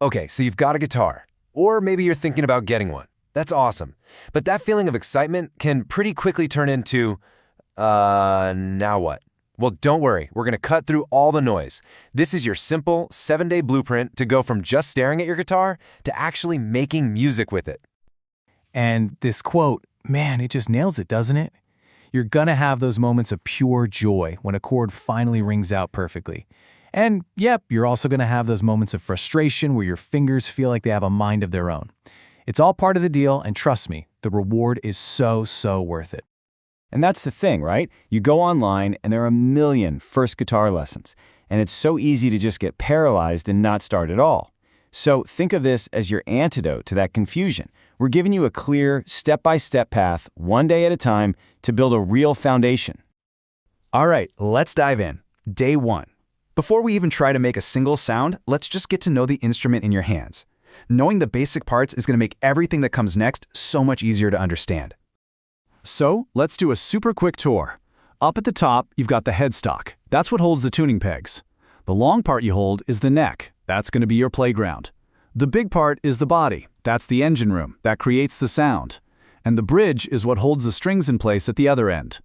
Okay, so you've got a guitar. Or maybe you're thinking about getting one. That's awesome. But that feeling of excitement can pretty quickly turn into, now what? Well, don't worry. We're going to cut through all the noise. This is your simple 7-day blueprint to go from just staring at your guitar to actually making music with it. And this quote, man, it just nails it, doesn't it? You're gonna have those moments of pure joy when a chord finally rings out perfectly. And yep, you're also gonna have those moments of frustration where your fingers feel like they have a mind of their own. It's all part of the deal, and trust me, the reward is so worth it. And that's the thing, right? You go online and there are a million first guitar lessons, and it's so easy to just get paralyzed and not start at all. So think of this as your antidote to that confusion. We're giving you a clear, step-by-step path, one day at a time, to build a real foundation. All right, let's dive in. Day 1. Before we even try to make a single sound, let's just get to know the instrument in your hands. Knowing the basic parts is going to make everything that comes next so much easier to understand. So, let's do a super quick tour. Up at the top, you've got the headstock. That's what holds the tuning pegs. The long part you hold is the neck. That's going to be your playground. The big part is the body. That's the engine room. That creates the sound. And the bridge is what holds the strings in place at the other end.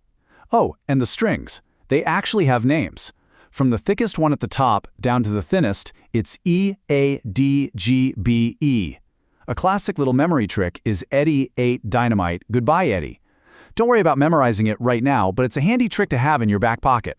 Oh, and the strings. They actually have names. From the thickest one at the top down to the thinnest, it's E, A, D, G, B, E. A classic little memory trick is Eddie ate dynamite, goodbye Eddie. Don't worry about memorizing it right now, but it's a handy trick to have in your back pocket.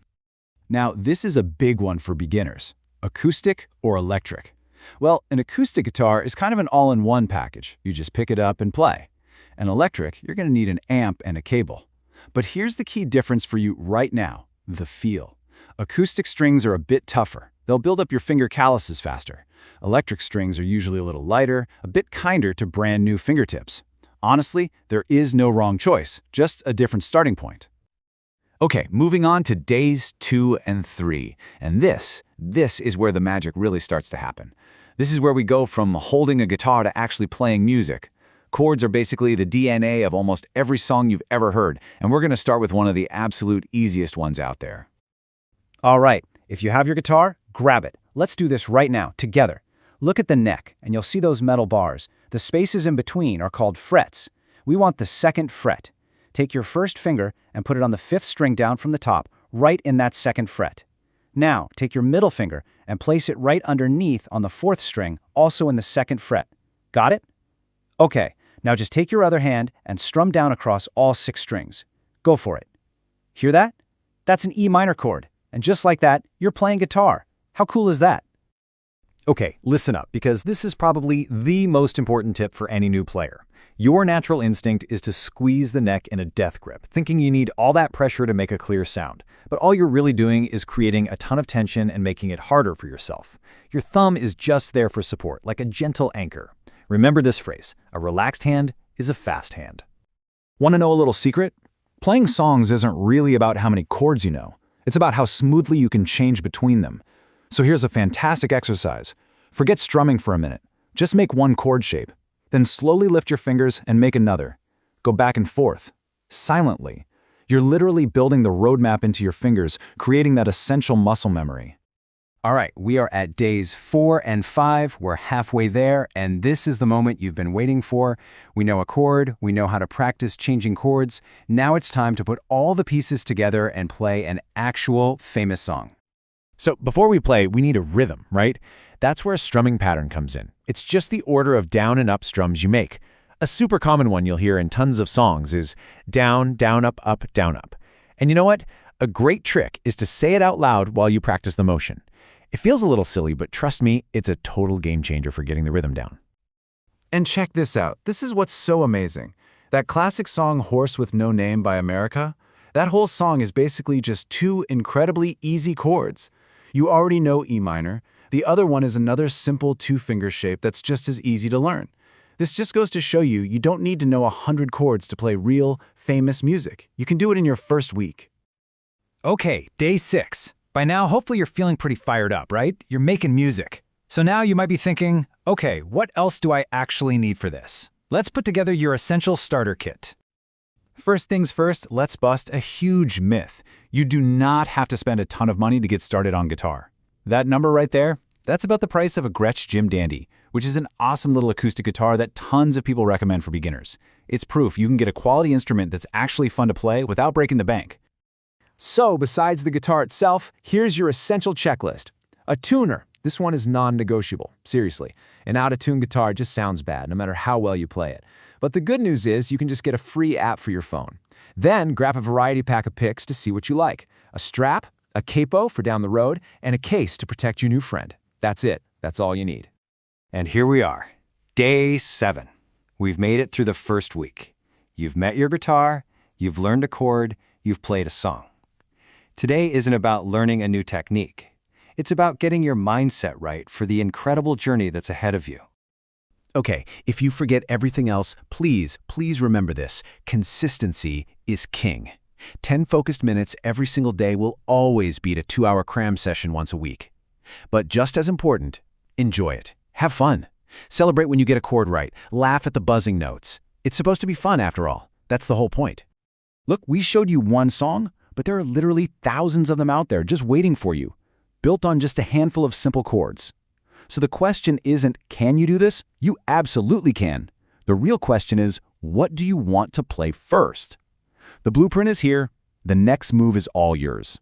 Now, this is a big one for beginners. Acoustic or electric? Well, an acoustic guitar is kind of an all-in-one package. You just pick it up and play. An electric, you're going to need an amp and a cable. But here's the key difference for you right now, the feel. Acoustic strings are a bit tougher. They'll build up your finger calluses faster. Electric strings are usually a little lighter, a bit kinder to brand new fingertips. Honestly, there is no wrong choice, just a different starting point. Okay, moving on to days 2 and 3. And this is where the magic really starts to happen. This is where we go from holding a guitar to actually playing music. Chords are basically the DNA of almost every song you've ever heard, and we're going to start with one of the absolute easiest ones out there. All right, if you have your guitar, grab it. Let's do this right now, together. Look at the neck, and you'll see those metal bars. The spaces in between are called frets. We want the 2nd fret. Take your first finger and put it on the 5th string down from the top, right in that 2nd fret. Now, take your middle finger and place it right underneath on the 4th string, also in the 2nd fret. Got it? Okay, now just take your other hand and strum down across all 6 strings. Go for it. Hear that? That's an E minor chord. And just like that, you're playing guitar. How cool is that? Okay, listen up, because this is probably the most important tip for any new player. Your natural instinct is to squeeze the neck in a death grip, thinking you need all that pressure to make a clear sound. But all you're really doing is creating a ton of tension and making it harder for yourself. Your thumb is just there for support, like a gentle anchor. Remember this phrase, a relaxed hand is a fast hand. Want to know a little secret? Playing songs isn't really about how many chords you know. It's about how smoothly you can change between them. So here's a fantastic exercise. Forget strumming for a minute. Just make one chord shape. Then slowly lift your fingers and make another. Go back and forth, silently. You're literally building the roadmap into your fingers, creating that essential muscle memory. All right, we are at days 4 and 5. We're halfway there, and this is the moment you've been waiting for. We know a chord, we know how to practice changing chords. Now it's time to put all the pieces together and play an actual famous song. So before we play, we need a rhythm, right? That's where a strumming pattern comes in. It's just the order of down and up strums you make. A super common one you'll hear in tons of songs is down, down, up, up, down, up. And you know what? A great trick is to say it out loud while you practice the motion. It feels a little silly, but trust me, it's a total game changer for getting the rhythm down. And check this out. This is what's so amazing. That classic song Horse with No Name by America, that whole song is basically just 2 incredibly easy chords. You already know E minor. The other one is another simple 2-finger shape that's just as easy to learn. This just goes to show you don't need to know 100 chords to play real, famous music. You can do it in your first week. Okay, day 6. By now, hopefully you're feeling pretty fired up, right? You're making music. So now you might be thinking, okay, what else do I actually need for this? Let's put together your essential starter kit. First things first, let's bust a huge myth. You do not have to spend a ton of money to get started on guitar. That number right there, that's about the price of a Gretsch Jim Dandy, which is an awesome little acoustic guitar that tons of people recommend for beginners. It's proof you can get a quality instrument that's actually fun to play without breaking the bank. So, besides the guitar itself, here's your essential checklist. A tuner. This one is non-negotiable. Seriously, an out-of-tune guitar just sounds bad, no matter how well you play it. But the good news is you can just get a free app for your phone. Then grab a variety pack of picks to see what you like. A strap, a capo for down the road, and a case to protect your new friend. That's it. That's all you need. And here we are, day 7. We've made it through the first week. You've met your guitar, you've learned a chord, you've played a song. Today isn't about learning a new technique. It's about getting your mindset right for the incredible journey that's ahead of you. Okay, if you forget everything else, please remember this. Consistency is king. 10 focused minutes every single day will always beat a 2-hour cram session once a week. But just as important, enjoy it. Have fun. Celebrate when you get a chord right. Laugh at the buzzing notes. It's supposed to be fun after all. That's the whole point. Look, we showed you one song, but there are literally thousands of them out there just waiting for you, built on just a handful of simple chords. So the question isn't, can you do this? You absolutely can. The real question is, what do you want to play first? The blueprint is here. The next move is all yours.